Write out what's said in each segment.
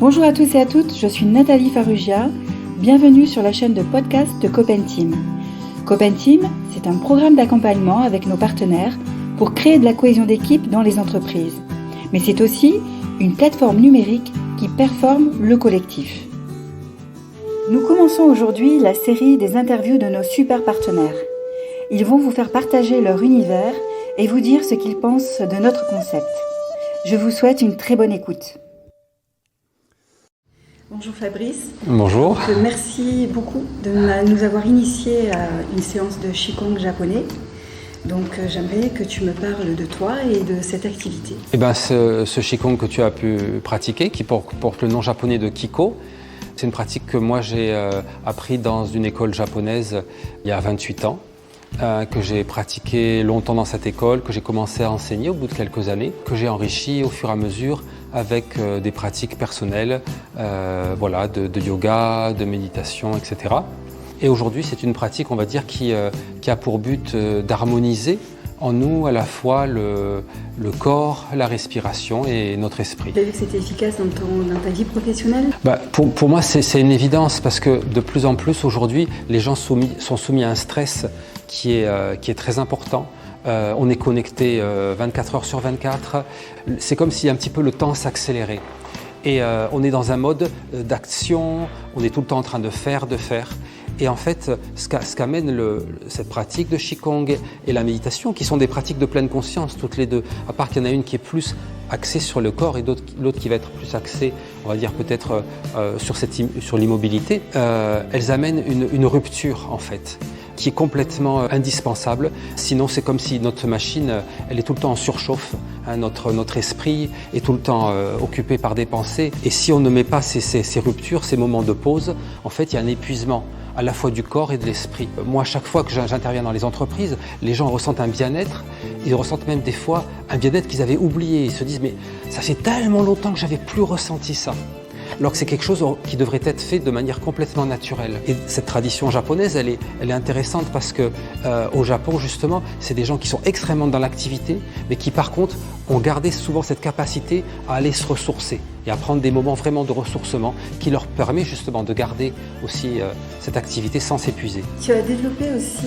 Bonjour à tous et à toutes, je suis Nathalie Farrugia. Bienvenue sur la chaîne de podcast de Copenteam. Copenteam, c'est un programme d'accompagnement avec nos partenaires pour créer de la cohésion d'équipe dans les entreprises. Mais c'est aussi une plateforme numérique qui performe le collectif. Nous commençons aujourd'hui la série des interviews de nos super partenaires. Ils vont vous faire partager leur univers et vous dire ce qu'ils pensent de notre concept. Je vous souhaite une très bonne écoute. Bonjour Fabrice. Bonjour. Merci beaucoup de nous avoir initié à une séance de Qigong japonais. Donc j'aimerais que tu me parles de toi et de cette activité. Ce Qigong que tu as pu pratiquer, qui porte le nom japonais de Kiko, c'est une pratique que moi j'ai appris dans une école japonaise il y a 28 ans. Que j'ai pratiqué longtemps dans cette école, que j'ai commencé à enseigner au bout de quelques années, que j'ai enrichi au fur et à mesure avec des pratiques personnelles, de yoga, de méditation, etc. Et aujourd'hui, c'est une pratique, on va dire, qui a pour but d'harmoniser en nous à la fois le corps, la respiration et notre esprit. Tu as vu que c'était efficace dans ta vie professionnelle ? Pour moi, c'est une évidence parce que de plus en plus aujourd'hui, les gens sont soumis à un stress qui est très important. On est connecté 24 heures sur 24. C'est comme si un petit peu le temps s'accélérait. Et on est dans un mode d'action, on est tout le temps en train de faire. Et en fait, ce qu'amène cette pratique de Qigong et la méditation, qui sont des pratiques de pleine conscience, toutes les deux, à part qu'il y en a une qui est plus axée sur le corps et l'autre qui va être plus axée, on va dire peut-être sur l'immobilité, elles amènent une rupture en fait, qui est complètement indispensable. Sinon, c'est comme si notre machine, elle est tout le temps en surchauffe. Notre esprit est tout le temps occupé par des pensées. Et si on ne met pas ces ruptures, ces moments de pause, en fait, il y a un épuisement à la fois du corps et de l'esprit. Moi, chaque fois que j'interviens dans les entreprises, les gens ressentent un bien-être. Ils ressentent même des fois un bien-être qu'ils avaient oublié. Ils se disent « mais ça fait tellement longtemps que j'avais plus ressenti ça ». Alors que c'est quelque chose qui devrait être fait de manière complètement naturelle. Et cette tradition japonaise, elle est intéressante parce que au Japon, justement, c'est des gens qui sont extrêmement dans l'activité, mais qui par contre ont gardé souvent cette capacité à aller se ressourcer et à prendre des moments vraiment de ressourcement qui leur permet justement de garder aussi cette activité sans s'épuiser. Tu as développé aussi,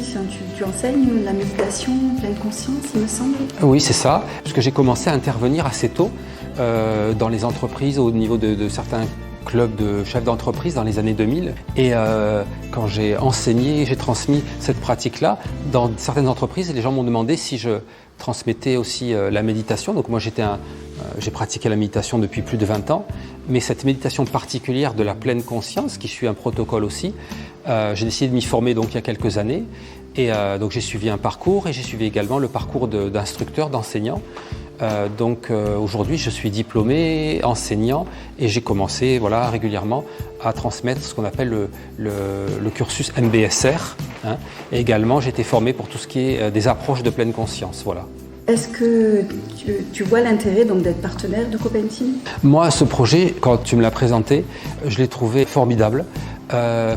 tu enseignes la méditation pleine conscience, il me semble. Oui, c'est ça, parce que j'ai commencé à intervenir assez tôt dans les entreprises, au niveau de certains clubs de chefs d'entreprise dans les années 2000. Et quand j'ai enseigné, j'ai transmis cette pratique-là dans certaines entreprises, les gens m'ont demandé si je transmettais aussi la méditation. Donc moi j'ai pratiqué la méditation depuis plus de 20 ans, mais cette méditation particulière de la pleine conscience, qui suit un protocole aussi, j'ai décidé de m'y former donc il y a quelques années. Et donc j'ai suivi un parcours et j'ai suivi également le parcours d'instructeur, d'enseignant. Aujourd'hui, je suis diplômé enseignant et j'ai commencé régulièrement à transmettre ce qu'on appelle le cursus MBSR. Et également, j'ai été formé pour tout ce qui est des approches de pleine conscience. Voilà. Est-ce que tu vois l'intérêt d'être partenaire de Copenteam ? Moi, ce projet, quand tu me l'as présenté, je l'ai trouvé formidable.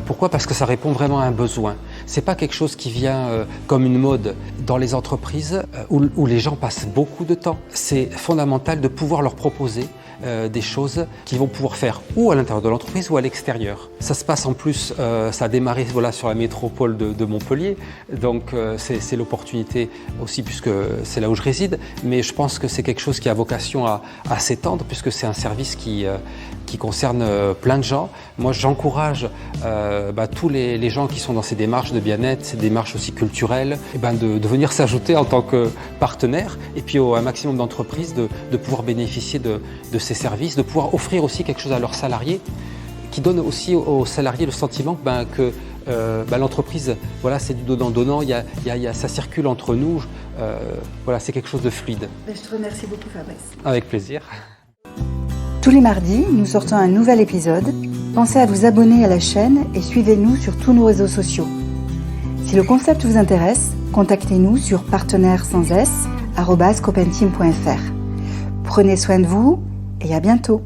Pourquoi ? Parce que ça répond vraiment à un besoin. C'est pas quelque chose qui vient comme une mode dans les entreprises où les gens passent beaucoup de temps. C'est fondamental de pouvoir leur proposer des choses qu'ils vont pouvoir faire ou à l'intérieur de l'entreprise ou à l'extérieur. Ça se passe en plus, ça a démarré sur la métropole de Montpellier, donc c'est l'opportunité aussi puisque c'est là où je réside, mais je pense que c'est quelque chose qui a vocation à s'étendre puisque c'est un service qui concerne plein de gens. Moi, j'encourage tous les gens qui sont dans ces démarches de bien-être, ces démarches aussi culturelles, de venir s'ajouter en tant que partenaire et puis un maximum d'entreprises de pouvoir bénéficier de ces services, de pouvoir offrir aussi quelque chose à leurs salariés qui donne aussi aux salariés le sentiment que l'entreprise, c'est du donnant-donnant, ça circule entre nous, c'est quelque chose de fluide. Je te remercie beaucoup Fabrice. Avec plaisir. Tous les mardis, nous sortons un nouvel épisode. Pensez à vous abonner à la chaîne et suivez-nous sur tous nos réseaux sociaux. Si le concept vous intéresse, contactez-nous sur partenaires@copenteam.fr. Prenez soin de vous et à bientôt.